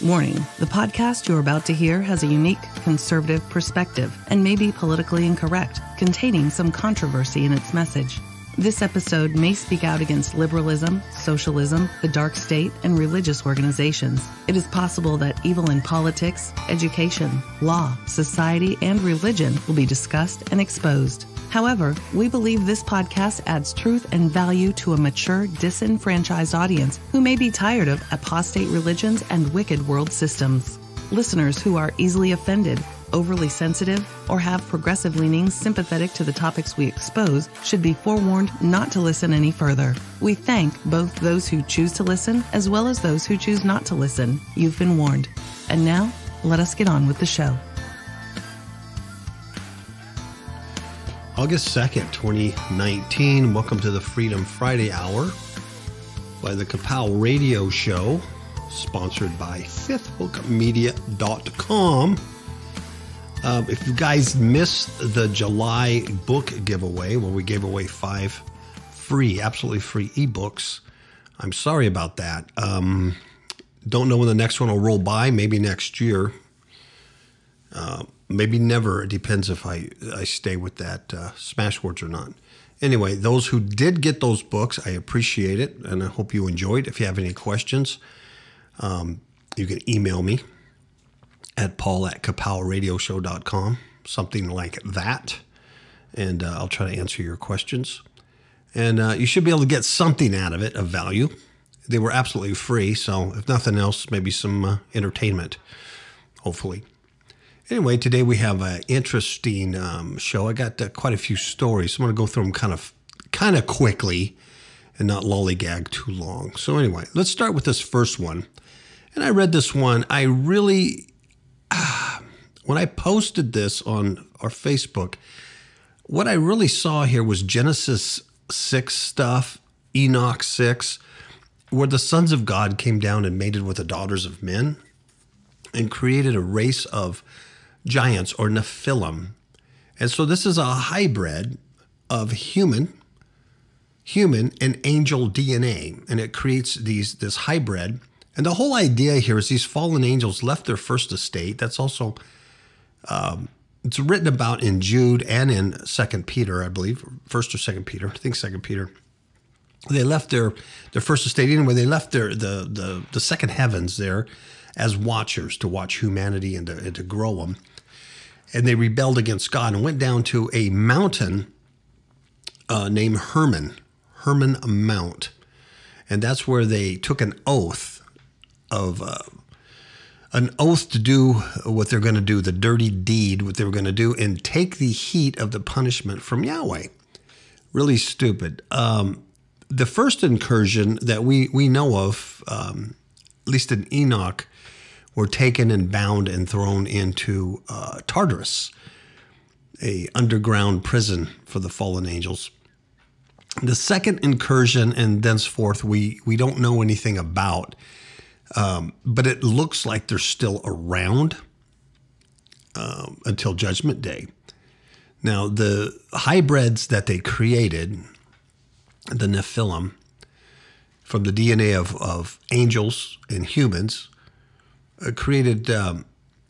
Warning, the podcast you're about to hear has a unique conservative perspective and may be politically incorrect, containing some controversy in its message. This episode may speak out against liberalism, socialism, the dark state, and religious organizations. It is possible that evil in politics, education, law, society, and religion will be discussed and exposed. However, we believe this podcast adds truth and value to a mature, disenfranchised audience who may be tired of apostate religions and wicked world systems. Listeners who are easily offended, overly sensitive, or have progressive leanings sympathetic to the topics we expose should be forewarned not to listen any further. We thank both those who choose to listen as well as those who choose not to listen. You've been warned. And now, let us get on with the show. August 2nd, 2019. Welcome to the Freedom Friday Hour by the KAPOW radio show, sponsored by fifthbookmedia.com. If you guys missed the July book giveaway, where we gave away 5 free, absolutely free ebooks, I'm sorry about that. Don't know when the next one will roll by. Maybe next year. Maybe never. It depends if I stay with that Smashwords or not. Anyway, those who did get those books, I appreciate it, and I hope you enjoyed. If you have any questions, you can email me at paul@kapowradioshow.com, something like that, and I'll try to answer your questions. And you should be able to get something out of it of value. They were absolutely free, so if nothing else, maybe some entertainment, hopefully. Anyway, today we have an interesting show. I got quite a few stories. So I'm going to go through them kind of quickly and not lollygag too long. So anyway, let's start with this first one. And I read this one. I really, when I posted this on our Facebook, what I really saw here was Genesis 6 stuff, Enoch 6, where the sons of God came down and mated with the daughters of men and created a race of giants or Nephilim. And so this is a hybrid of human and angel DNA, and it creates this hybrid. And the whole idea here is these fallen angels left their first estate. That's also it's written about in Jude and in 2 Peter, I believe, 1st or 2 Peter. I think 2 Peter. They left their first estate anyway. They left the second heavens there as watchers to watch humanity and to grow them. And they rebelled against God and went down to a mountain named Hermon Mount. And that's where they took an oath to do what they're going to do, the dirty deed, what they were going to do, and take the heat of the punishment from Yahweh. Really stupid. The first incursion that we know of, at least in Enoch, were taken and bound and thrown into Tartarus, a underground prison for the fallen angels. The second incursion, and thenceforth we don't know anything about, but it looks like they're still around until Judgment Day. Now, the hybrids that they created, the Nephilim, from the DNA of angels and humans, created a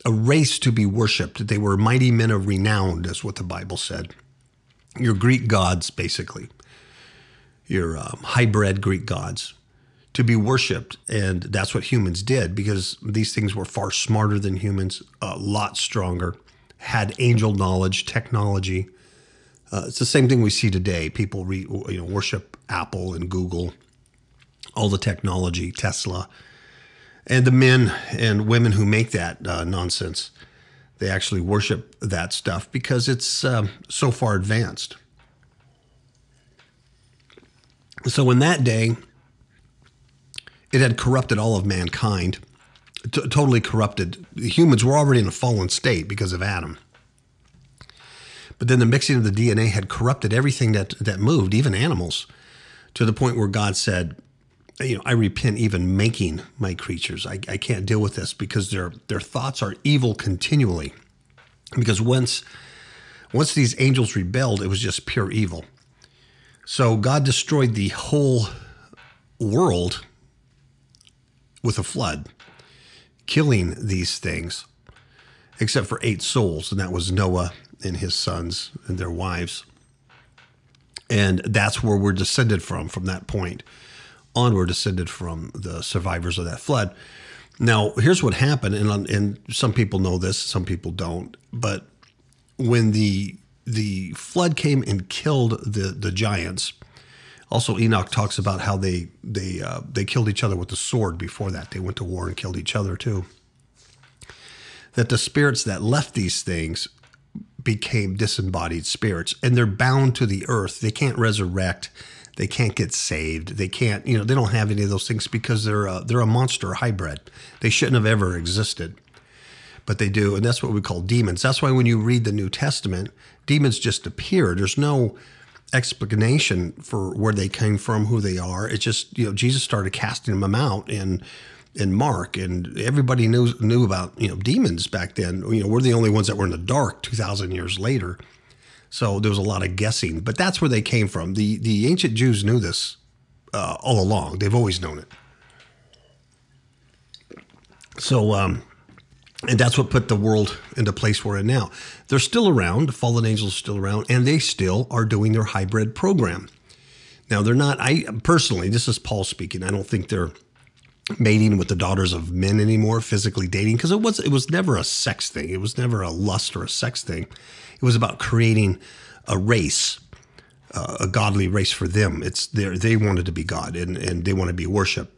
race to be worshipped. They were mighty men of renown, is what the Bible said. Your Greek gods, basically. Your hybrid Greek gods to be worshipped. And that's what humans did, because these things were far smarter than humans, a lot stronger, had angel knowledge, technology. It's the same thing we see today. People worship Apple and Google, all the technology, Tesla. And the men and women who make that nonsense, they actually worship that stuff because it's so far advanced. So in that day, it had corrupted all of mankind, totally corrupted. Humans were already in a fallen state because of Adam. But then the mixing of the DNA had corrupted everything that moved, even animals, to the point where God said, I repent even making my creatures. I can't deal with this because their thoughts are evil continually. Because once these angels rebelled, it was just pure evil. So God destroyed the whole world with a flood, killing these things, except for 8 souls, and that was Noah and his sons and their wives. And that's where we're descended from that point on. We're descended from the survivors of that flood. Now, here's what happened, and some people know this, some people don't, but when the flood came and killed the giants, also Enoch talks about how they killed each other with the sword before that. They went to war and killed each other too. That the spirits that left these things became disembodied spirits, and they're bound to the earth. They can't resurrect. They can't get saved. They can't, they don't have any of those things because they're a monster hybrid. They shouldn't have ever existed, but they do. And that's what we call demons. That's why when you read the New Testament, demons just appear. There's no explanation for where they came from, who they are. It's just, Jesus started casting them out in Mark, and everybody knew about, demons back then. We're the only ones that were in the dark 2,000 years later. So there was a lot of guessing, but that's where they came from. The ancient Jews knew this all along. They've always known it. So, and that's what put the world into place we're in now. They're still around. The fallen angels are still around, and they still are doing their hybrid program. Now, they're not, personally, this is Paul speaking, I don't think they're mating with the daughters of men anymore, physically dating, because it was never a sex thing. It was never a lust or a sex thing. It was about creating a race, a godly race for them. They wanted to be God, and they want to be worshiped,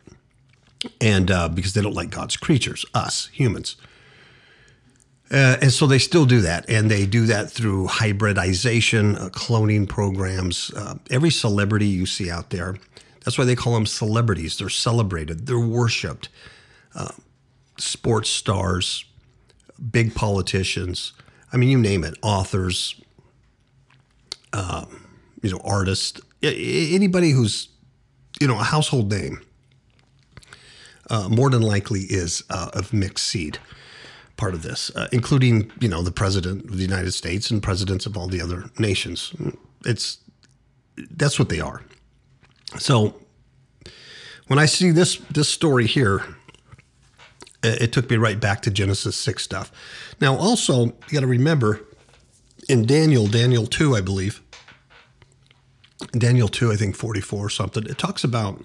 and because they don't like God's creatures, us humans. And so they still do that, and they do that through hybridization, cloning programs. Every celebrity you see out there, that's why they call them celebrities. They're celebrated. They're worshipped. Sports stars, big politicians. I mean, you name it. Authors, artists, anybody who's, a household name, more than likely is of mixed seed. Part of this, including, the president of the United States and presidents of all the other nations. That's what they are. So when I see this story here, it took me right back to Genesis 6 stuff. Now, also, you got to remember in Daniel 2, I believe, Daniel 2, I think 44 or something, it talks about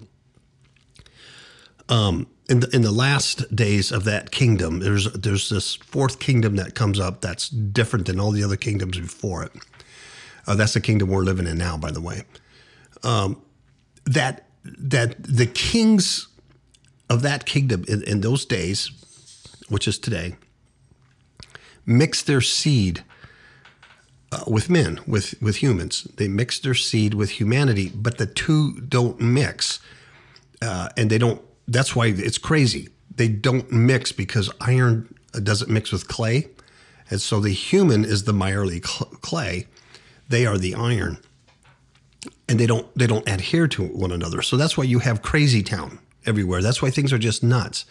in the last days of that kingdom, there's this fourth kingdom that comes up that's different than all the other kingdoms before it. That's the kingdom we're living in now, by the way. That the kings of that kingdom in those days, which is today, mix their seed with men, with humans. They mix their seed with humanity, but the two don't mix, and they don't. That's why it's crazy. They don't mix because iron doesn't mix with clay. And so the human is the mirely clay. They are the iron. And they don't adhere to one another. So that's why you have crazy town everywhere. That's why things are just nuts.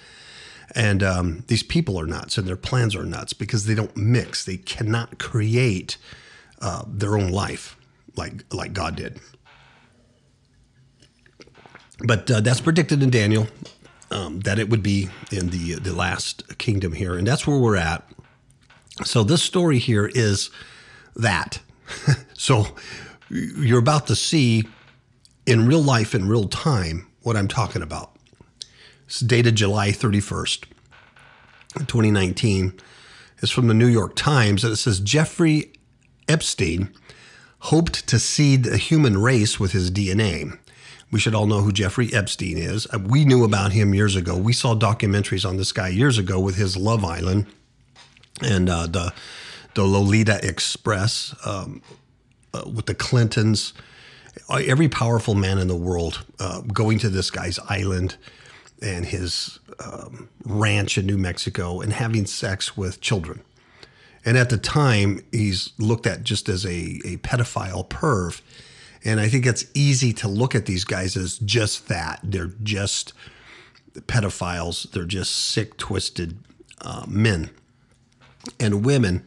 And these people are nuts and their plans are nuts because they don't mix. They cannot create their own life like God did. But that's predicted in Daniel, that it would be in the last kingdom here. And that's where we're at. So this story here is that. So you're about to see in real life, in real time, what I'm talking about. It's dated July 31st, 2019. It's from the New York Times, and it says, Jeffrey Epstein hoped to seed the human race with his DNA. We should all know who Jeffrey Epstein is. We knew about him years ago. We saw documentaries on this guy years ago with his Love Island and the Lolita Express with the Clintons. Every powerful man in the world going to this guy's island and his ranch in New Mexico and having sex with children. And at the time, he's looked at just as a pedophile perv. And I think it's easy to look at these guys as just that. They're just pedophiles. They're just sick, twisted men and women.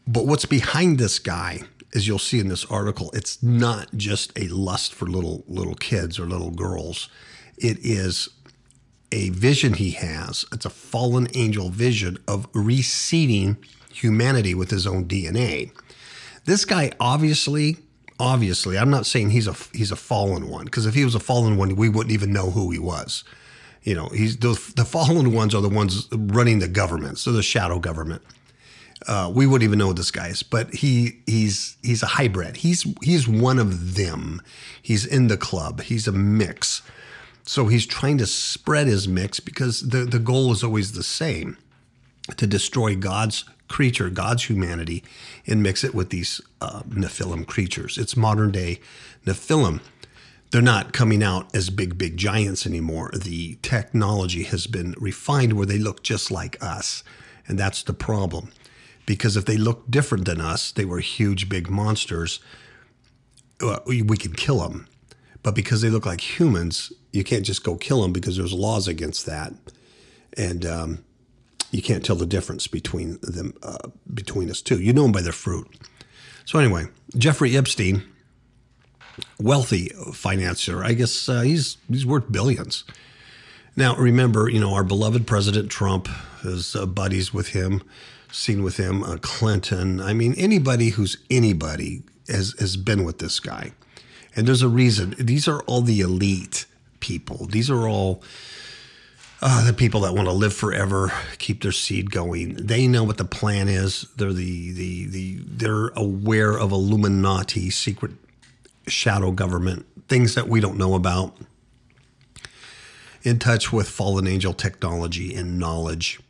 But what's behind this guy, as you'll see in this article, it's not just a lust for little kids or little girls. It is a vision he has. It's a fallen angel vision of reseeding humanity with his own DNA. This guy obviously, I'm not saying he's a fallen one, because if he was a fallen one, we wouldn't even know who he was. You know, the fallen ones are the ones running the government, so the shadow government. We wouldn't even know what this guy is, but he's a hybrid. He's one of them. He's in the club. He's a mix. So he's trying to spread his mix because the goal is always the same: to destroy God's creature, God's humanity, and mix it with these Nephilim creatures. It's modern day Nephilim. They're not coming out as big giants anymore. The technology has been refined where they look just like us. And that's the problem. Because if they look different than us, they were huge, big monsters, we could kill them. But because they look like humans, you can't just go kill them because there's laws against that. And you can't tell the difference between them, between us two. You know them by their fruit. So anyway, Jeffrey Epstein, wealthy financier, I guess he's worth billions. Now, remember, our beloved President Trump is buddies with him, seen with him, Clinton. I mean, anybody who's anybody has been with this guy. And there's a reason. These are all the elite people. These are all the people that want to live forever, keep their seed going. They know what the plan is. They're they're aware of Illuminati, secret shadow government, things that we don't know about. In touch with fallen angel technology and knowledge.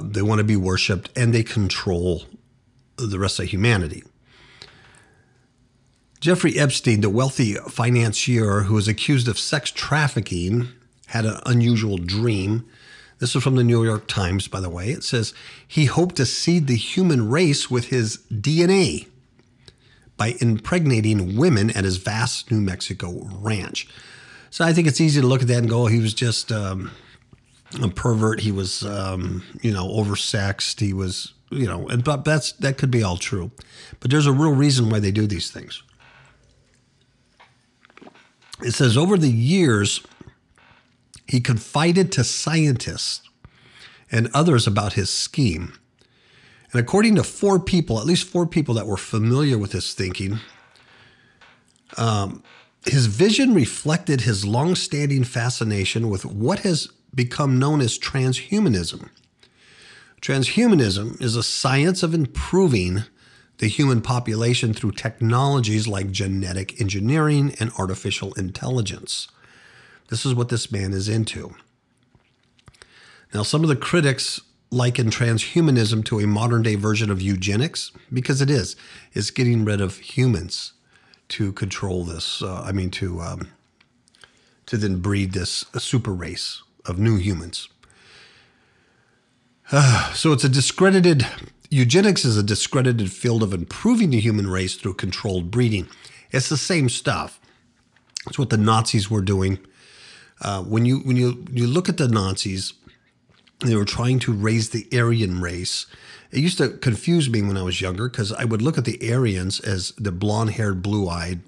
They want to be worshipped, and they control the rest of humanity. Jeffrey Epstein, the wealthy financier who was accused of sex trafficking, had an unusual dream. This is from the New York Times, by the way. It says he hoped to seed the human race with his DNA by impregnating women at his vast New Mexico ranch. So I think it's easy to look at that and go, he was just a pervert. He was, oversexed. He was, but that could be all true. But there's a real reason why they do these things. It says over the years, he confided to scientists and others about his scheme. And according to at least four people that were familiar with his thinking, his vision reflected his long-standing fascination with what has become known as transhumanism. Transhumanism is a science of improving the human population through technologies like genetic engineering and artificial intelligence. This is what this man is into. Now, some of the critics liken transhumanism to a modern-day version of eugenics, because it is. It's getting rid of humans to control this. To then breed this super race of new humans. So eugenics is a discredited field of improving the human race through controlled breeding. It's the same stuff. It's what the Nazis were doing. When you look at the Nazis, they were trying to raise the Aryan race. It used to confuse me when I was younger because I would look at the Aryans as the blonde-haired, blue-eyed,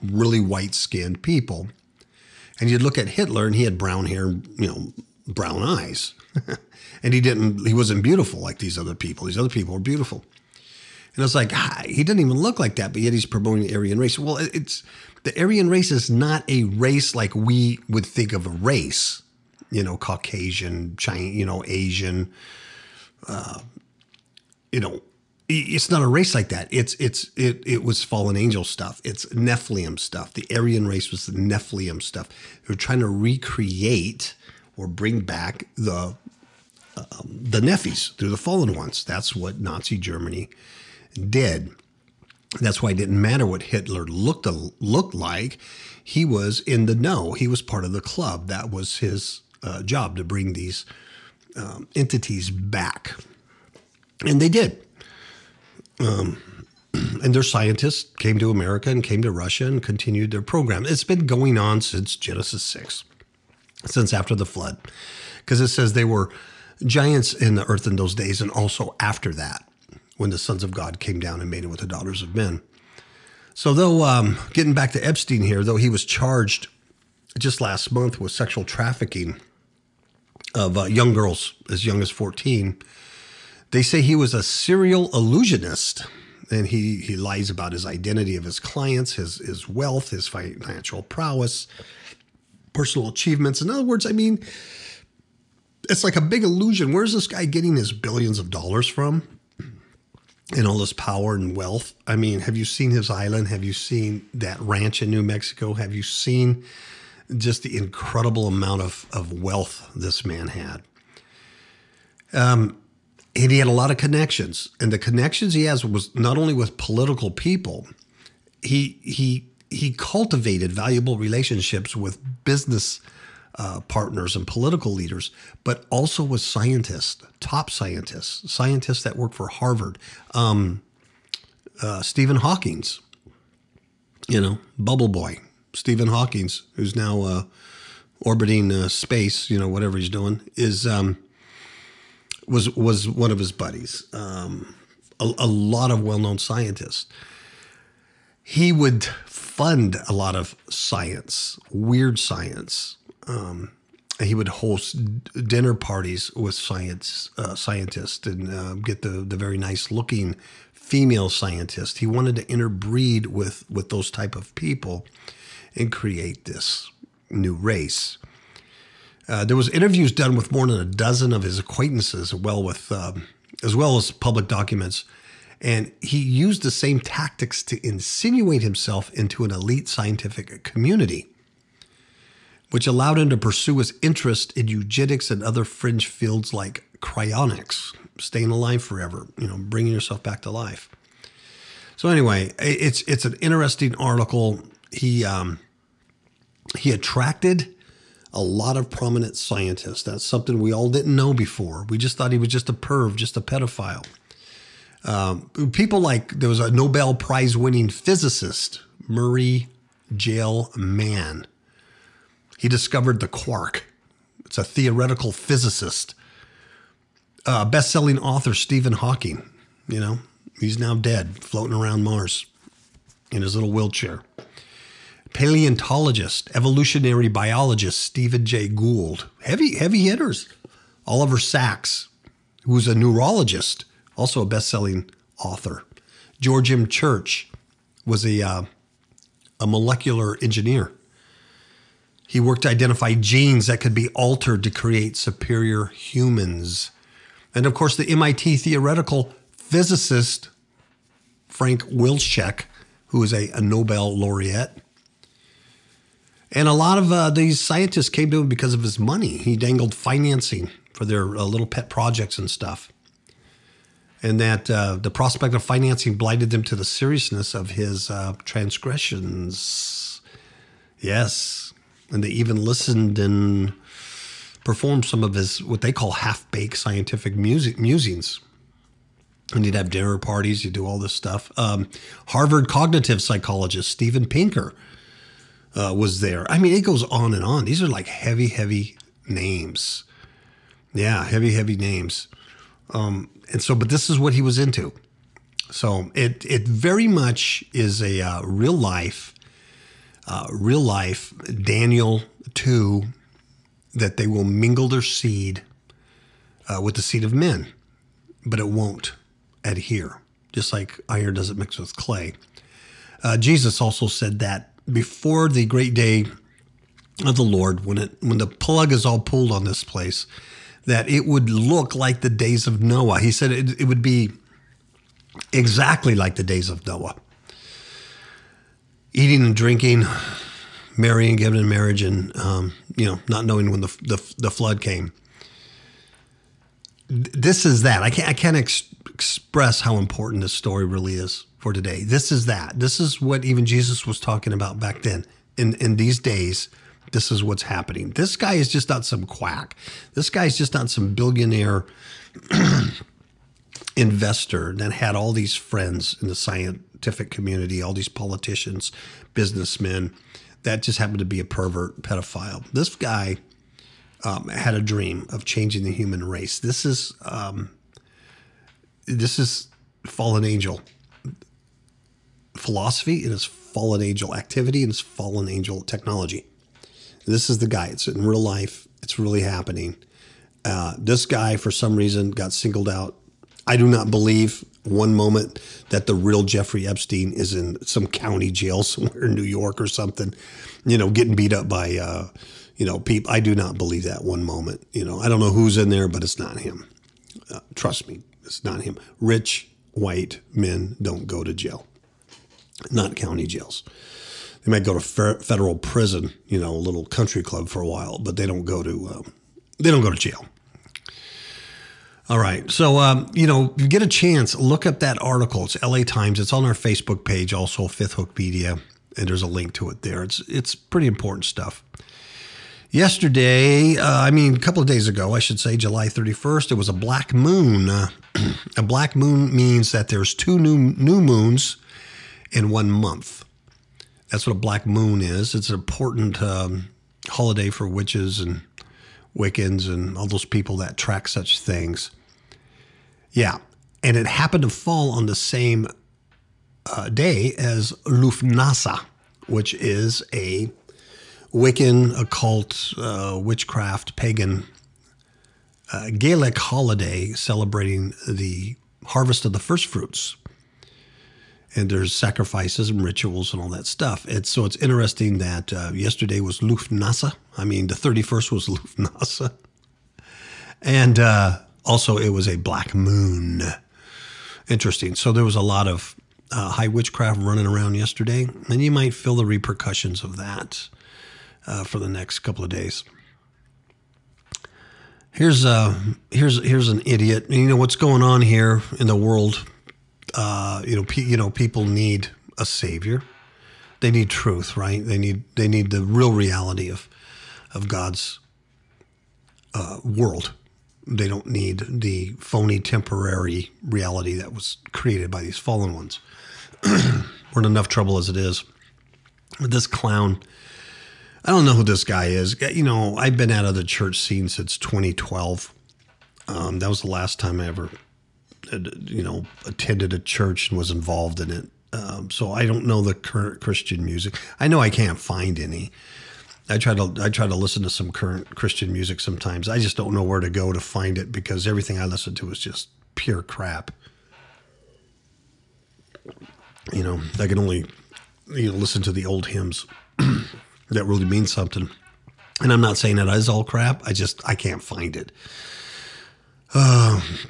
really white-skinned people. And you'd look at Hitler and he had brown hair, brown eyes. And he wasn't beautiful like these other people. These other people were beautiful. And it's like, he didn't even look like that, but yet he's promoting the Aryan race. Well, the Aryan race is not a race like we would think of a race. Caucasian, Chinese, Asian, it's not a race like that. It was fallen angel stuff. It's Nephilim stuff. The Aryan race was the Nephilim stuff. They were trying to recreate or bring back the Nephis through the fallen ones. That's what Nazi Germany did. That's why it didn't matter what Hitler looked like. He was in the know. He was part of the club. That was his job, to bring these entities back. And they did. And their scientists came to America and came to Russia and continued their program. It's been going on since Genesis 6, since after the flood. Because it says they were giants in the earth in those days, and also after that, when the sons of God came down and mated with the daughters of men. So though, getting back to Epstein here, though he was charged just last month with sexual trafficking of young girls as young as 14. They say he was a serial illusionist, and he lies about his identity of his clients, his wealth, his financial prowess, personal achievements. In other words, I mean, it's like a big illusion. Where's this guy getting his billions of dollars from and all this power and wealth? I mean, have you seen his island? Have you seen that ranch in New Mexico? Have you seen just the incredible amount of wealth this man had? And he had a lot of connections. And the connections he has was not only with political people, he cultivated valuable relationships with business partners and political leaders, but also with scientists, top scientists that work for Harvard. Stephen Hawking's, Bubble Boy, Stephen Hawking's, who's now orbiting space, whatever he's doing, was one of his buddies. A lot of well-known scientists. He would fund a lot of science, weird science. He would host dinner parties with scientists and get the very nice-looking female scientists. He wanted to interbreed with those type of people and create this new race. There was interviews done with more than a dozen of his acquaintances, as well as public documents. And he used the same tactics to insinuate himself into an elite scientific community, which allowed him to pursue his interest in eugenics and other fringe fields like cryonics, staying alive forever, bringing yourself back to life. So anyway, it's an interesting article. He attracted a lot of prominent scientists. That's something we all didn't know before. We just thought he was just a perv, just a pedophile. People like, there was a Nobel Prize winning physicist, Murray Gell-Mann. He discovered the quark. It's a theoretical physicist. Best-selling author Stephen Hawking, he's now dead, floating around Mars in his little wheelchair. Paleontologist, evolutionary biologist Stephen Jay Gould, heavy hitters. Oliver Sacks, who's a neurologist, also a best-selling author. George M. Church was a molecular engineer. He worked to identify genes that could be altered to create superior humans. And of course, the MIT theoretical physicist Frank Wilczek, who is a Nobel laureate. And a lot of these scientists came to him because of his money. He dangled financing for their little pet projects and stuff. And that the prospect of financing blinded them to the seriousness of his transgressions. Yes. And they even listened and performed some of his, what they call half-baked scientific musings. And he'd have dinner parties, he'd do all this stuff. Harvard cognitive psychologist Steven Pinker was there. I mean, it goes on and on. These are like heavy names. Yeah, heavy names. But this is what he was into. So it very much is a real life Daniel 2, that they will mingle their seed with the seed of men, but it won't adhere, just like iron doesn't mix with clay. Jesus also said that before the great day of the Lord, when the plug is all pulled on this place, that it would look like the days of Noah. He said it would be exactly like the days of Noah. Eating and drinking, marrying, giving in marriage, and not knowing when the flood came. This is that. I can't express how important this story really is for today. This is that. This is what even Jesus was talking about back then. In these days, this is what's happening. This guy is just not some quack. This guy is just not some billionaire investor that had all these friends in the scientific community, all these politicians, businessmen, that just happened to be a pervert pedophile. This guy had a dream of changing the human race. This is fallen angel philosophy. It is fallen angel activity, and it's fallen angel technology. This is the guy. It's in real life. It's really happening. This guy, for some reason, got singled out. I do not believe one moment that the real Jeffrey Epstein is in some county jail somewhere in New York or something, getting beat up by, people. I do not believe that one moment. I don't know who's in there, but it's not him. Trust me, it's not him. Rich, white men don't go to jail, not county jails. They might go to federal prison, a little country club for a while, but they don't go to jail. All right. So, if you get a chance, look up that article. It's LA Times. It's on our Facebook page, also Fifth Hook Media, and there's a link to it there. It's pretty important stuff. Yesterday, a couple of days ago, I should say, July 31st, it was a black moon. A black moon means that there's two new moons in 1 month. That's what a black moon is. It's an important holiday for witches and Wiccans and all those people that track such things. Yeah. And it happened to fall on the same day as Luftnasa, which is a Wiccan, occult, witchcraft, pagan Gaelic holiday celebrating the harvest of the first fruits. And there's sacrifices and rituals and all that stuff. It's interesting that yesterday was Luftnasa. The 31st was Luftnasa. And also it was a black moon. Interesting. So there was a lot of high witchcraft running around yesterday. And you might feel the repercussions of that for the next couple of days. Here's an idiot. What's going on here in the world. People need a savior. They need truth, right? They need the real reality of God's world. They don't need the phony temporary reality that was created by these fallen ones. We're in enough trouble as it is. With this clown, I don't know who this guy is. I've been out of the church scene since 2012. That was the last time I ever attended a church and was involved in it. So I don't know the current Christian music. I know I can't find any. I try to listen to some current Christian music sometimes. I just don't know where to go to find it because everything I listen to is just pure crap. I can only listen to the old hymns that really mean something. And I'm not saying that is all crap. I can't find it.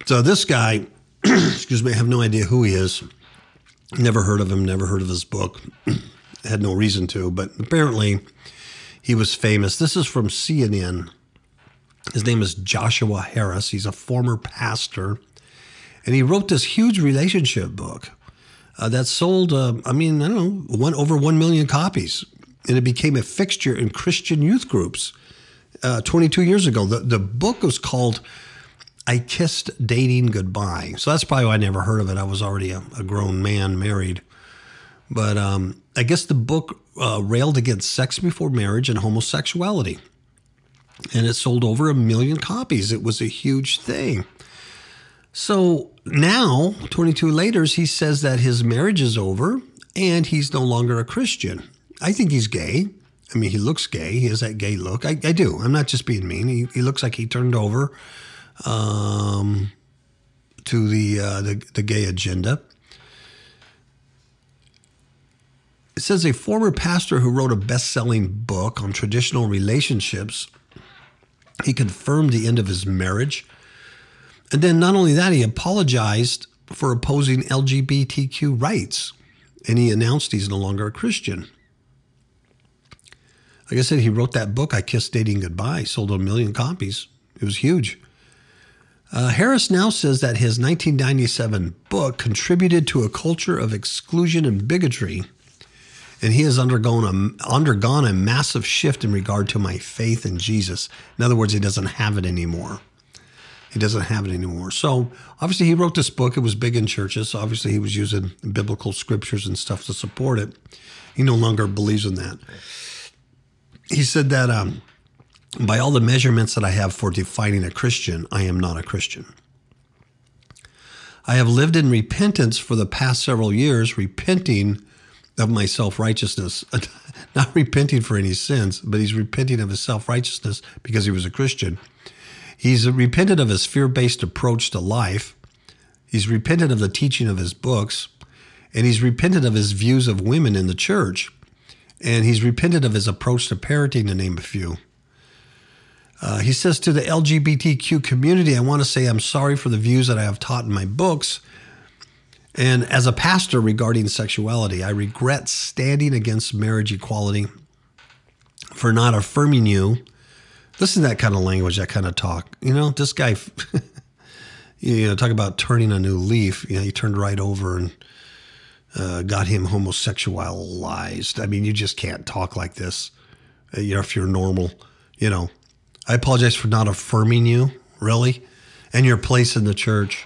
So this guy, excuse me, I have no idea who he is. Never heard of him, never heard of his book. Had no reason to, but apparently he was famous. This is from CNN. His name is Joshua Harris. He's a former pastor, and he wrote this huge relationship book that sold, over 1 million copies, and it became a fixture in Christian youth groups 22 years ago. The book was called I Kissed Dating Goodbye. So that's probably why I never heard of it. I was already a grown man, married. But I guess the book railed against sex before marriage and homosexuality. And it sold over 1 million copies. It was a huge thing. So now, 22 later, he says that his marriage is over and he's no longer a Christian. I think he's gay. He looks gay. He has that gay look. I do. I'm not just being mean. He looks like he turned over to the gay agenda. It says a former pastor who wrote a best-selling book on traditional relationships, he confirmed the end of his marriage. And then not only that, he apologized for opposing LGBTQ rights. And he announced he's no longer a Christian. Like I said, he wrote that book, I Kissed Dating Goodbye, sold 1 million copies. It was huge. Harris now says that his 1997 book contributed to a culture of exclusion and bigotry, and he has undergone a massive shift in regard to my faith in Jesus. In other words, he doesn't have it anymore. So obviously he wrote this book. It was big in churches. So obviously he was using biblical scriptures and stuff to support it. He no longer believes in that. He said that by all the measurements that I have for defining a Christian, I am not a Christian. I have lived in repentance for the past several years, repenting of my self-righteousness, not repenting for any sins, but he's repenting of his self-righteousness because he was a Christian. He's repented of his fear-based approach to life. He's repented of the teaching of his books. And he's repented of his views of women in the church. And he's repented of his approach to parenting, to name a few. He says to the LGBTQ community, I want to say I'm sorry for the views that I have taught in my books. And as a pastor regarding sexuality, I regret standing against marriage equality for not affirming you. Listen to that kind of language, that kind of talk. You know, this guy, talk about turning a new leaf. You know, he turned right over and got him homosexualized. I mean, you just can't talk like this, if you're normal, I apologize for not affirming you, really, and your place in the church.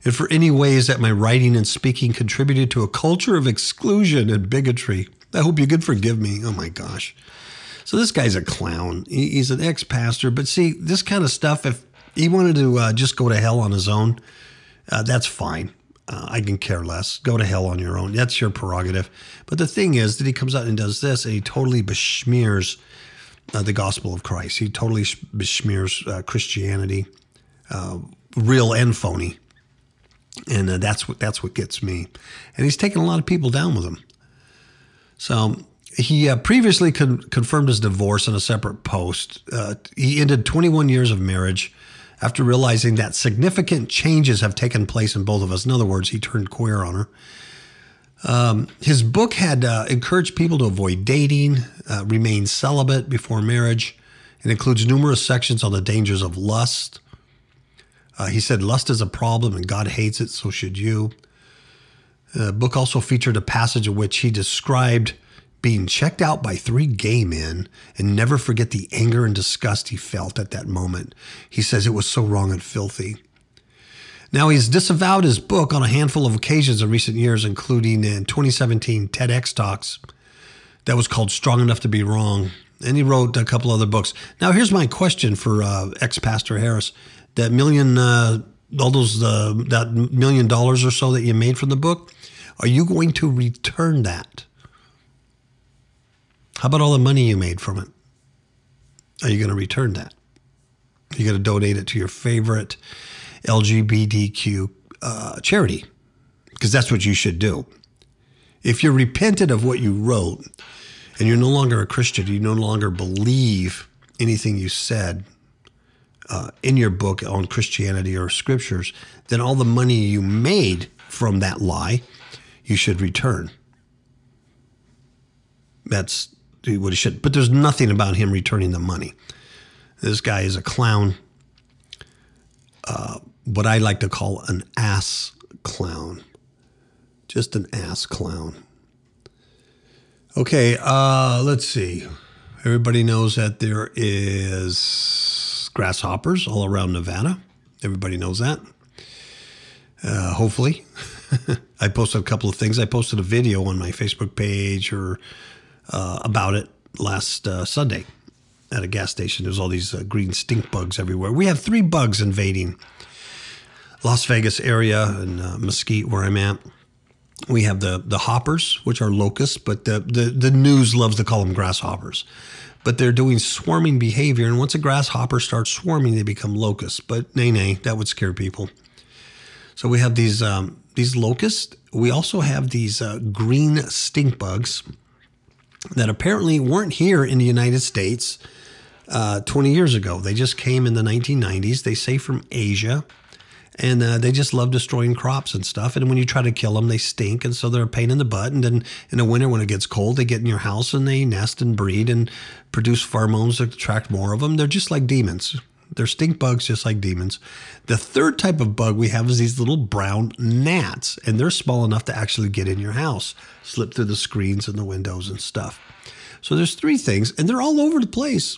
And for any ways that my writing and speaking contributed to a culture of exclusion and bigotry. I hope you could forgive me. Oh, my gosh. So this guy's a clown. He's an ex-pastor. But see, this kind of stuff, if he wanted to just go to hell on his own, that's fine. I can care less. Go to hell on your own. That's your prerogative. But the thing is that he comes out and does this, and he totally besmears the gospel of Christ. He totally besmears Christianity, real and phony. And that's what gets me. And he's taken a lot of people down with him. So he previously confirmed his divorce in a separate post. He ended 21 years of marriage after realizing that significant changes have taken place in both of us. In other words, he turned queer on her. His book had encouraged people to avoid dating, remain celibate before marriage. It includes numerous sections on the dangers of lust. He said lust is a problem and God hates it, so should you. The book also featured a passage in which he described being checked out by 3 gay men and never forget the anger and disgust he felt at that moment. He says it was so wrong and filthy. Now, he's disavowed his book on a handful of occasions in recent years, including in 2017 TEDx talks that was called Strong Enough to Be Wrong. And he wrote a couple other books. Now, here's my question for ex-Pastor Harris. That $1 million or so that you made from the book, are you going to return that? How about all the money you made from it? Are you going to return that? Are you going to donate it to your favorite LGBTQ charity? Because that's what you should do. If you're repentant of what you wrote and you're no longer a Christian, you no longer believe anything you said in your book on Christianity or scriptures, then all the money you made from that lie, you should return. That's what he should. But there's nothing about him returning the money. This guy is a clown. What I like to call an ass clown. Just an ass clown. Okay, let's see. Everybody knows that there is grasshoppers all around Nevada. Everybody knows that. Hopefully. I posted a couple of things. I posted a video on my Facebook page about it last Sunday at a gas station. There's all these green stink bugs everywhere. We have 3 bugs invading Las Vegas area and Mesquite, where I'm at. We have the hoppers, which are locusts, but the news loves to call them grasshoppers. But they're doing swarming behavior, and once a grasshopper starts swarming, they become locusts. But nay, that would scare people. So we have these locusts. We also have these green stink bugs that apparently weren't here in the United States 20 years ago. They just came in the 1990s. They say from Asia. And they just love destroying crops and stuff. And when you try to kill them, they stink. And so they're a pain in the butt. And then in the winter, when it gets cold, they get in your house and they nest and breed and produce pheromones that attract more of them. They're just like demons. They're stink bugs just like demons. The third type of bug we have is these little brown gnats. And they're small enough to actually get in your house, slip through the screens and the windows and stuff. So there's 3 things. And they're all over the place.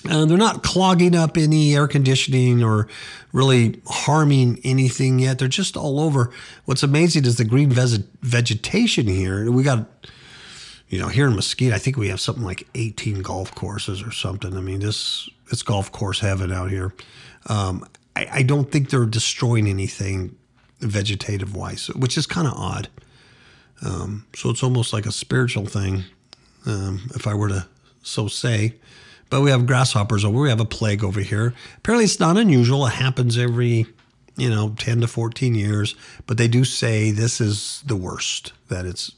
They're not clogging up any air conditioning or really harming anything yet. They're just all over. What's amazing is the green vegetation here. We got, here in Mesquite, I think we have something like 18 golf courses or something. I mean, it's golf course heaven out here. I don't think they're destroying anything vegetative-wise, which is kind of odd. So it's almost like a spiritual thing, if I were to so say. But we have grasshoppers over. We have a plague over here. Apparently, it's not unusual. It happens every, 10 to 14 years. But they do say this is the worst that it's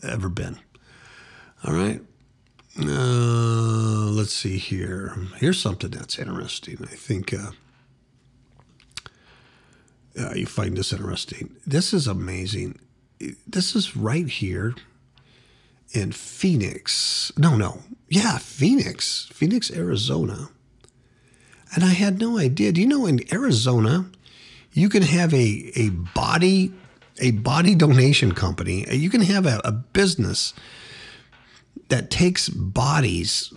ever been. All right. Let's see here. Here's something that's interesting. I think you find this interesting. This is amazing. This is right here in Phoenix. Phoenix, Arizona. And I had no idea. Do you know in Arizona, you can have a body donation company. You can have a business that takes bodies.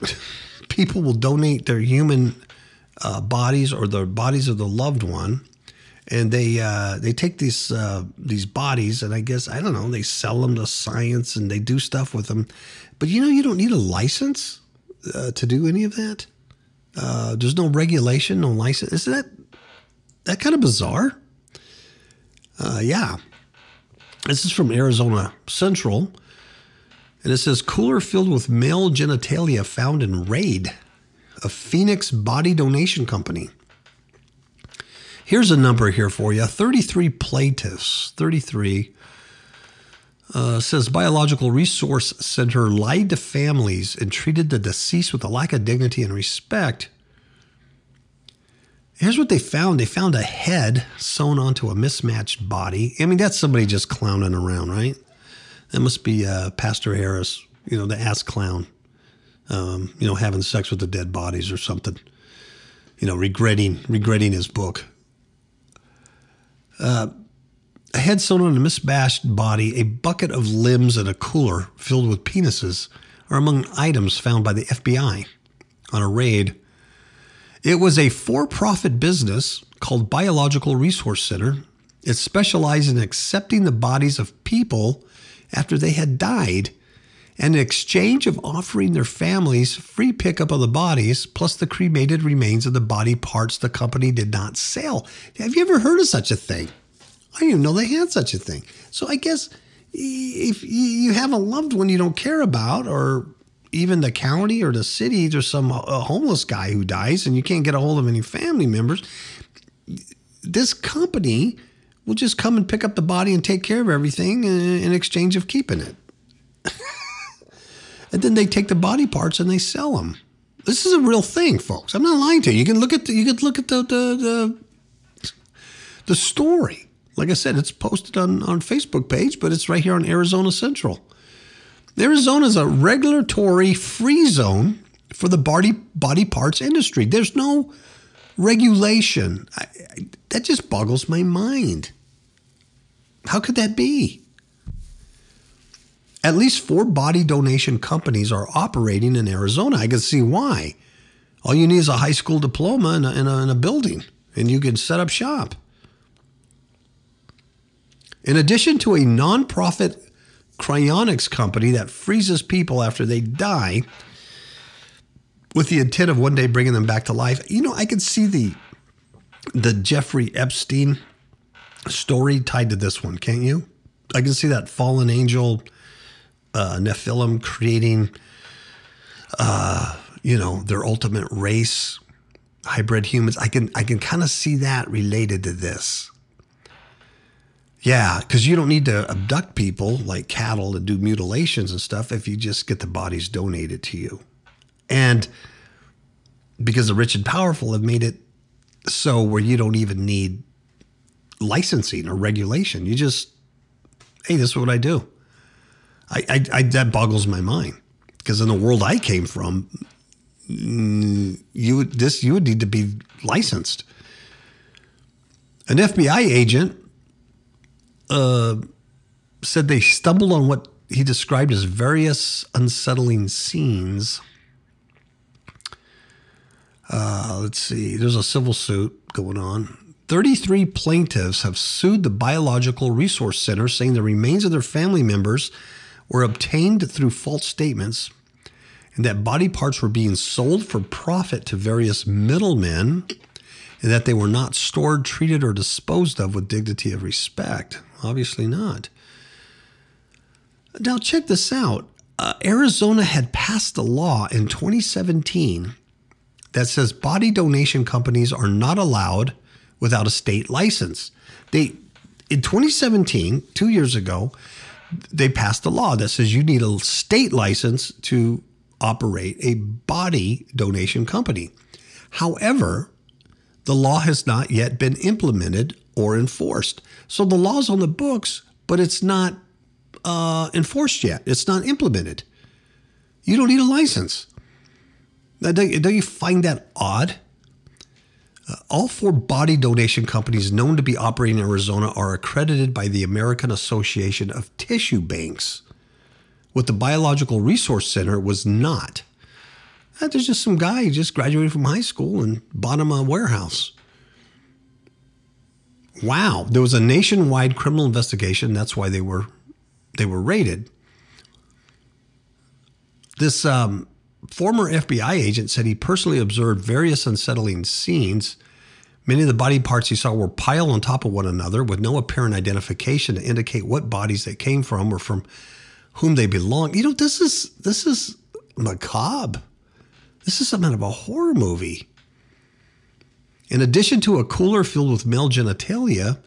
People will donate their human bodies or the bodies of the loved one. And they take these bodies, and I guess, I don't know, they sell them to science and they do stuff with them. But you don't need a license to do any of that. There's no regulation, no license. Isn't that kind of bizarre? Yeah. This is from Arizona Central. And it says, cooler filled with male genitalia found in raid. A Phoenix body donation company. Here's a number here for you. 33 plaintiffs. 33. Says Biological Resource Center lied to families and treated the deceased with a lack of dignity and respect. Here's what they found. They found a head sewn onto a mismatched body. I mean, that's somebody just clowning around, right? That must be Pastor Harris, the ass clown, having sex with the dead bodies or something, regretting his book. A head sewn on a mismatched body, a bucket of limbs, and a cooler filled with penises are among items found by the FBI on a raid. It was a for-profit business called Biological Resource Center. It specialized in accepting the bodies of people after they had died, and in exchange of offering their families free pickup of the bodies, plus the cremated remains of the body parts the company did not sell. Have you ever heard of such a thing? I didn't even know they had such a thing. So I guess if you have a loved one you don't care about, or even the county or the city, there's some homeless guy who dies and you can't get a hold of any family members, this company will just come and pick up the body and take care of everything in exchange of keeping it. And then they take the body parts and they sell them. This is a real thing, folks. I'm not lying to you. You can look at the story. Like I said, it's posted on Facebook page, but it's right here on Arizona Central. Arizona is a regulatory free zone for the body parts industry. There's no regulation. That just boggles my mind. How could that be? At least 4 body donation companies are operating in Arizona. I can see why. All you need is a high school diploma in a building, and you can set up shop. In addition to a nonprofit cryonics company that freezes people after they die with the intent of one day bringing them back to life, I could see the Jeffrey Epstein story tied to this one, can't you? I can see that fallen angel, Nephilim creating, their ultimate race, hybrid humans. I can kind of see that related to this. Yeah, because you don't need to abduct people like cattle and do mutilations and stuff if you just get the bodies donated to you. And because the rich and powerful have made it so where you don't even need licensing or regulation. You just, hey, this is what I do. That boggles my mind, because in the world I came from, you would need to be licensed. An FBI agent said they stumbled on what he described as various unsettling scenes. Let's see. There's a civil suit going on. 33 plaintiffs have sued the Biological Resource Center, saying the remains of their family members were obtained through false statements and that body parts were being sold for profit to various middlemen, and that they were not stored, treated, or disposed of with dignity of respect. Obviously not. Now check this out. Arizona had passed a law in 2017 that says body donation companies are not allowed without a state license. In 2017, 2 years ago, they passed a law that says you need a state license to operate a body donation company. However, the law has not yet been implemented or enforced. So the law's on the books, but it's not enforced yet. It's not implemented. You don't need a license. Now, don't you find that odd? All 4 body donation companies known to be operating in Arizona are accredited by the American Association of Tissue Banks. What the Biological Resource Center was not. There's just some guy who just graduated from high school and bought him a warehouse. Wow. There was a nationwide criminal investigation. That's why they were raided. This former FBI agent said he personally observed various unsettling scenes. Many of the body parts he saw were piled on top of one another with no apparent identification to indicate what bodies they came from or from whom they belonged. You know, this is macabre. This is something out of a horror movie. In addition to a cooler filled with male genitalia,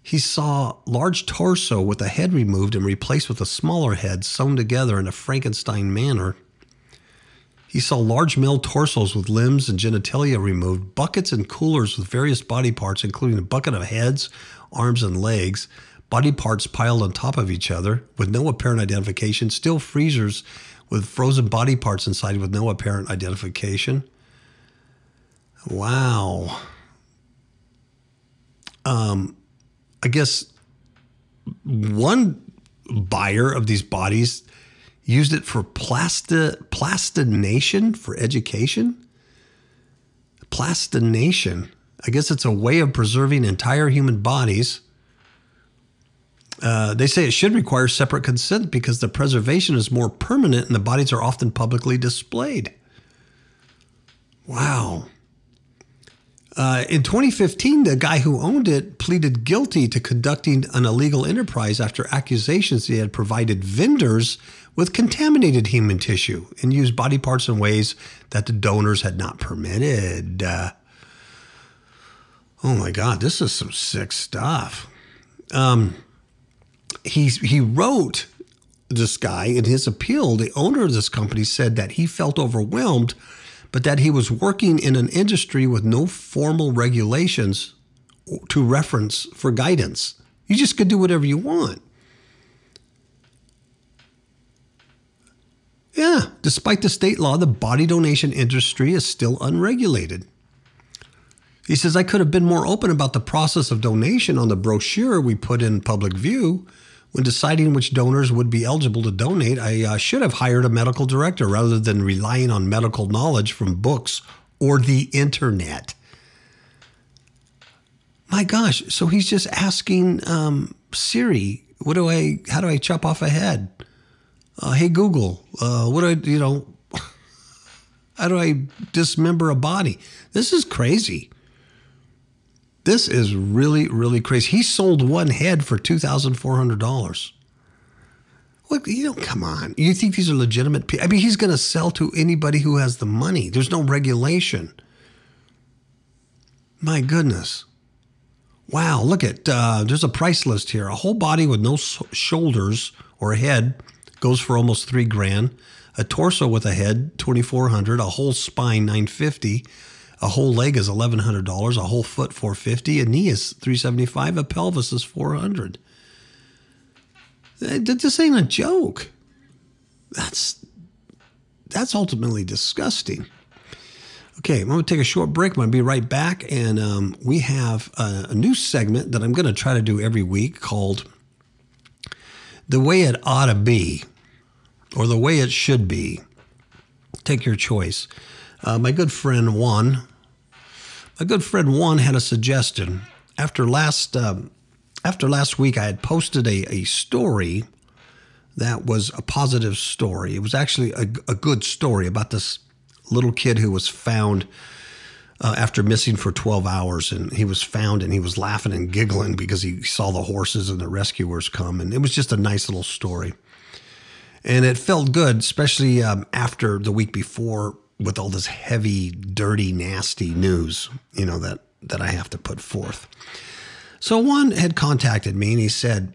he saw large torso with a head removed and replaced with a smaller head sewn together in a Frankenstein manner. He saw large male torsos with limbs and genitalia removed, buckets and coolers with various body parts, including a bucket of heads, arms, and legs, body parts piled on top of each other with no apparent identification, still freezers with frozen body parts inside with no apparent identification. Wow. I guess one buyer of these bodies used it for plastination for education. Plastination. I guess it's a way of preserving entire human bodies. They say it should require separate consent because the preservation is more permanent and the bodies are often publicly displayed. Wow. In 2015, the guy who owned it pleaded guilty to conducting an illegal enterprise after accusations he had provided vendors with contaminated human tissue and used body parts in ways that the donors had not permitted. Oh my God, this is some sick stuff. He wrote, this guy, in his appeal, the owner of this company said that he felt overwhelmed, but that he was working in an industry with no formal regulations to reference for guidance. You just could do whatever you want. Yeah, despite the state law, the body donation industry is still unregulated. He says, I could have been more open about the process of donation on the brochure we put in public view. When deciding which donors would be eligible to donate, I should have hired a medical director rather than relying on medical knowledge from books or the internet. My gosh, so he's just asking Siri, how do I chop off a head? Hey Google, how do I dismember a body? This is crazy. This is really, really crazy. He sold one head for $2,400. Look, come on. You think these are legitimate people? I mean, he's going to sell to anybody who has the money. There's no regulation. My goodness. Wow, look at, there's a price list here. A whole body with no shoulders or a head goes for almost $3,000. A torso with a head, $2,400. A whole spine, $950. A whole leg is $1,100. A whole foot, $450. A knee is $375. A pelvis is $400. This ain't a joke. That's ultimately disgusting. Okay, I'm going to take a short break. I'm going to be right back, and we have a new segment that I'm going to try to do every week called The Way It Ought to Be, or The Way It Should Be. Take your choice. My good friend Juan had a suggestion. After last week, I had posted a story that was a positive story. It was actually a good story about this little kid who was found after missing for 12 hours. And he was found and he was laughing and giggling because he saw the horses and the rescuers come. And it was just a nice little story. And it felt good, especially after the week before with all this heavy, dirty, nasty news, that I have to put forth. So one had contacted me and he said,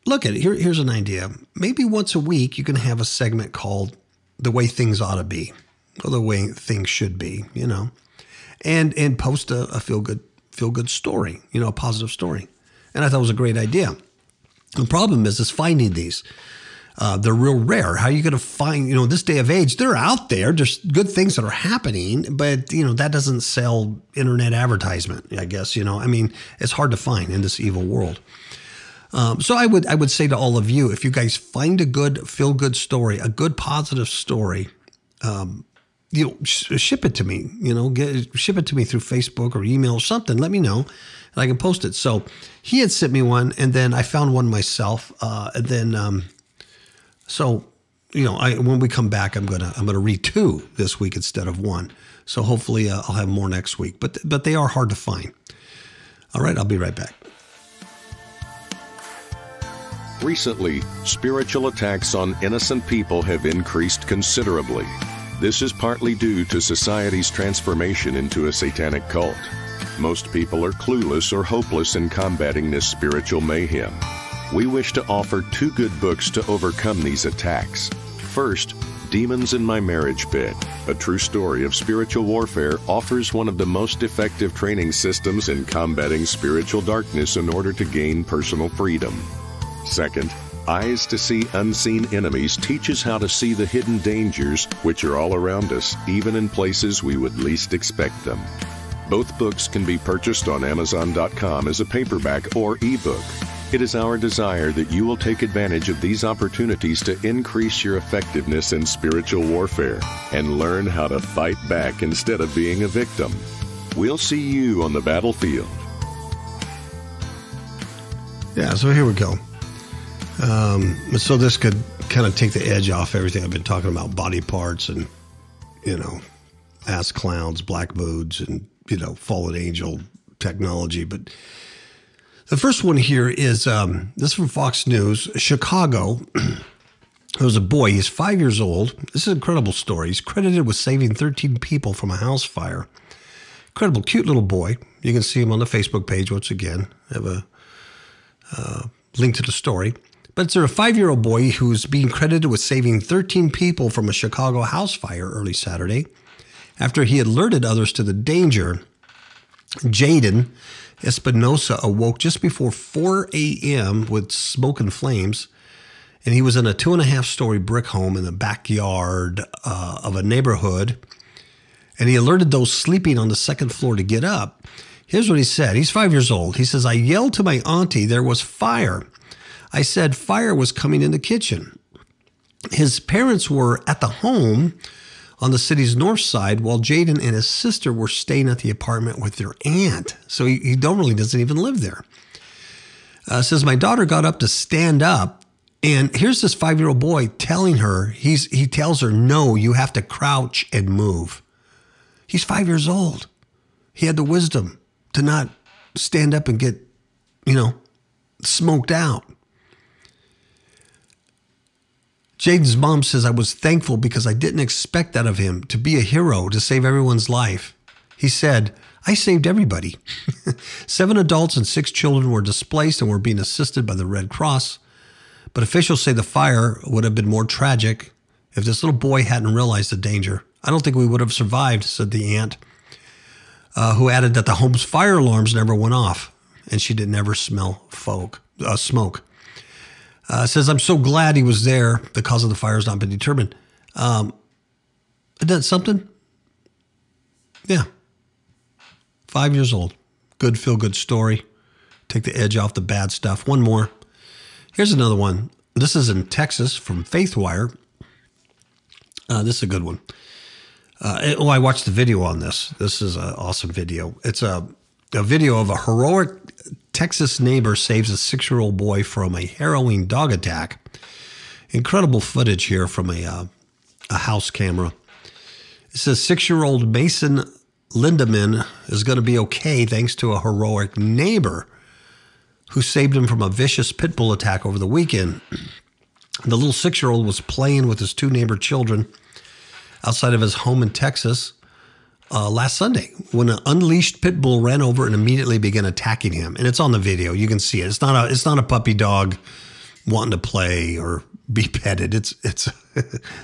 look, here's an idea. Maybe once a week you can have a segment called The Way Things Ought to Be, or The Way Things Should Be, and post a feel-good story, a positive story. And I thought it was a great idea. The problem is finding these. They're real rare. How are you going to find, this day of age, they're out there. There's good things that are happening, but, that doesn't sell internet advertisement, I guess, it's hard to find in this evil world. So I would say to all of you, if you guys find a good feel-good story, a good positive story, ship it to me, ship it to me through Facebook or email or something. Let me know and I can post it. So he had sent me one and then I found one myself. And then, when we come back, I'm gonna read 2 this week instead of 1. So hopefully I'll have more next week, but they are hard to find. All right. I'll be right back. Recently, spiritual attacks on innocent people have increased considerably. This is partly due to society's transformation into a satanic cult. Most people are clueless or hopeless in combating this spiritual mayhem. We wish to offer 2 good books to overcome these attacks. First, Demons in My Marriage Bed, a true story of spiritual warfare, offers one of the most effective training systems in combating spiritual darkness in order to gain personal freedom. Second, Eyes to See Unseen Enemies teaches how to see the hidden dangers which are all around us, even in places we would least expect them. Both books can be purchased on Amazon.com as a paperback or ebook. It is our desire that you will take advantage of these opportunities to increase your effectiveness in spiritual warfare and learn how to fight back instead of being a victim. We'll see you on the battlefield. Yeah, so here we go. So this could kind of take the edge off everything I've been talking about, body parts and, ass clowns, black moods, and, fallen angel technology. But the first one here is, this is from Fox News, Chicago. There was a boy, he's 5 years old. This is an incredible story. He's credited with saving 13 people from a house fire. Incredible, cute little boy. You can see him on the Facebook page once again. I have a link to the story. But it's a 5-year-old boy who's being credited with saving 13 people from a Chicago house fire early Saturday. After he alerted others to the danger, Jaden Espinosa awoke just before 4 a.m. with smoke and flames, and he was in a 2.5-story brick home in the backyard of a neighborhood, and he alerted those sleeping on the second floor to get up. Here's what he said. He's 5 years old. He says, I yelled to my auntie there was fire. I said fire was coming in the kitchen. His parents were at the home on the city's north side while Jaden and his sister were staying at the apartment with their aunt. So he doesn't even live there. Says my daughter got up to stand up, and here's this 5-year-old boy telling her, he tells her, no, you have to crouch and move. He's 5 years old. He had the wisdom to not stand up and get, smoked out. Jaden's mom says, I was thankful because I didn't expect that of him, to be a hero, to save everyone's life. He said, I saved everybody. 7 adults and 6 children were displaced and were being assisted by the Red Cross. But officials say the fire would have been more tragic if this little boy hadn't realized the danger. I don't think we would have survived, said the aunt, who added that the home's fire alarms never went off and she didn't ever smell smoke. Says, I'm so glad he was there. The cause of the fire has not been determined. Isn't that something? Yeah. 5 years old. Good, feel-good story. Take the edge off the bad stuff. One more. Here's another one. This is in Texas from FaithWire. This is a good one. I watched the video on this. This is an awesome video. It's a video of a heroic Texas neighbor saves a 6-year-old boy from a harrowing dog attack. Incredible footage here from a house camera. It says 6-year-old Mason Lindemann is going to be okay thanks to a heroic neighbor who saved him from a vicious pit bull attack over the weekend. The little 6-year-old was playing with his 2 neighbor children outside of his home in Texas last Sunday when an unleashed pit bull ran over and immediately began attacking him. And it's on the video. You can see it. It's not a puppy dog wanting to play or be petted. It's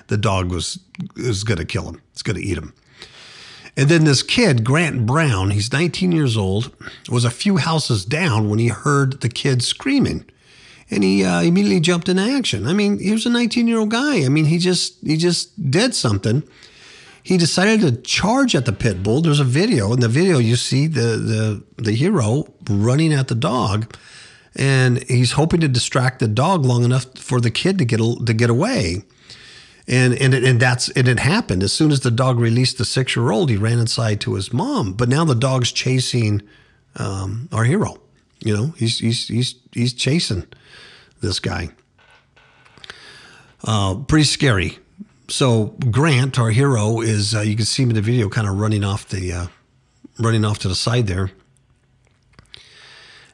the dog was going to kill him. It's going to eat him. And then this kid, Grant Brown, he's 19 years old, was a few houses down when he heard the kid screaming. And he immediately jumped into action. I mean, he was a 19-year-old guy. I mean, he just did something. He decided to charge at the pit bull. There's a video. In the video, you see the hero running at the dog, and he's hoping to distract the dog long enough for the kid to get away. And it happened. As soon as the dog released the 6-year-old, he ran inside to his mom. But now the dog's chasing our hero. You know, he's chasing this guy. Pretty scary. So Grant, our hero, is you can see him in the video, kind of running off to the side there.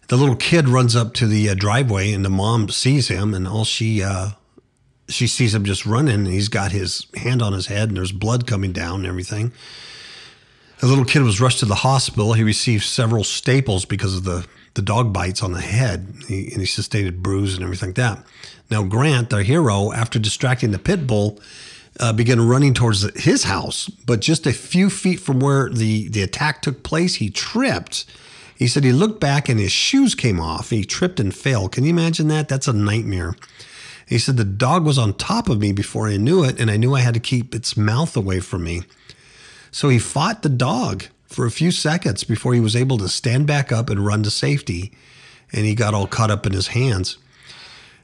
The little kid runs up to the driveway, and the mom sees him, and all she sees him just running, and he's got his hand on his head, and there's blood coming down and everything. The little kid was rushed to the hospital. He received several staples because of the dog bites on the head, and he sustained a bruise and everything like that. Now, Grant, our hero, after distracting the pit bull, began running towards his house, but just a few feet from where the attack took place, he tripped. He said he looked back and his shoes came off. He tripped and fell. Can you imagine that? That's a nightmare. He said the dog was on top of me before I knew it, and I knew I had to keep its mouth away from me. So he fought the dog for a few seconds before he was able to stand back up and run to safety, and he got all caught up in his hands.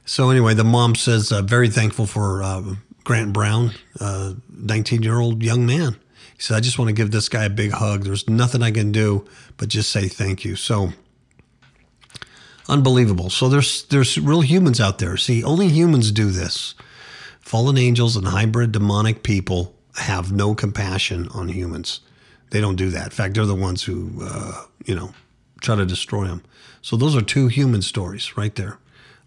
So anyway, the mom says very thankful for Grant Brown, 19-year-old young man. He said, I just want to give this guy a big hug. There's nothing I can do but just say thank you. So unbelievable. So there's real humans out there. See, only humans do this. Fallen angels and hybrid demonic people have no compassion on humans. They don't do that. In fact, they're the ones who, try to destroy them. So those are two human stories right there.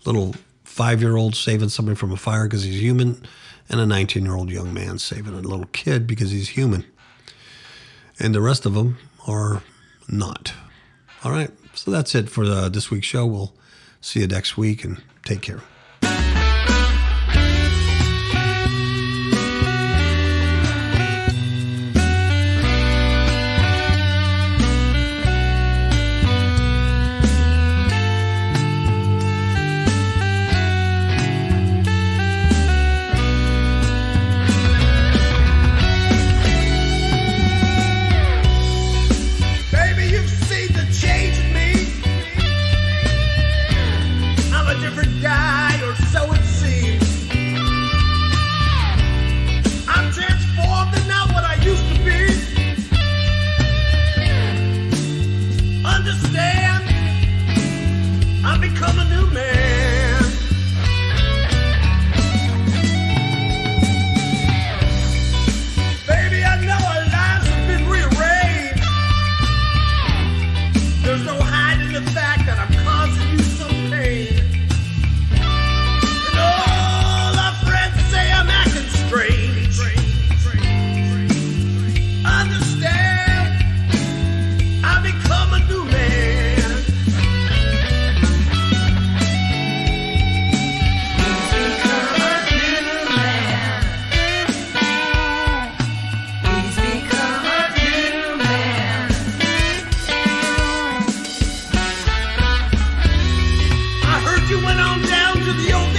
Little 5-year-old saving somebody from a fire because he's human, and a 19-year-old young man saving a little kid because he's human. And the rest of them are not. All right. So that's it for this week's show. We'll see you next week, and take care. You went on down to the old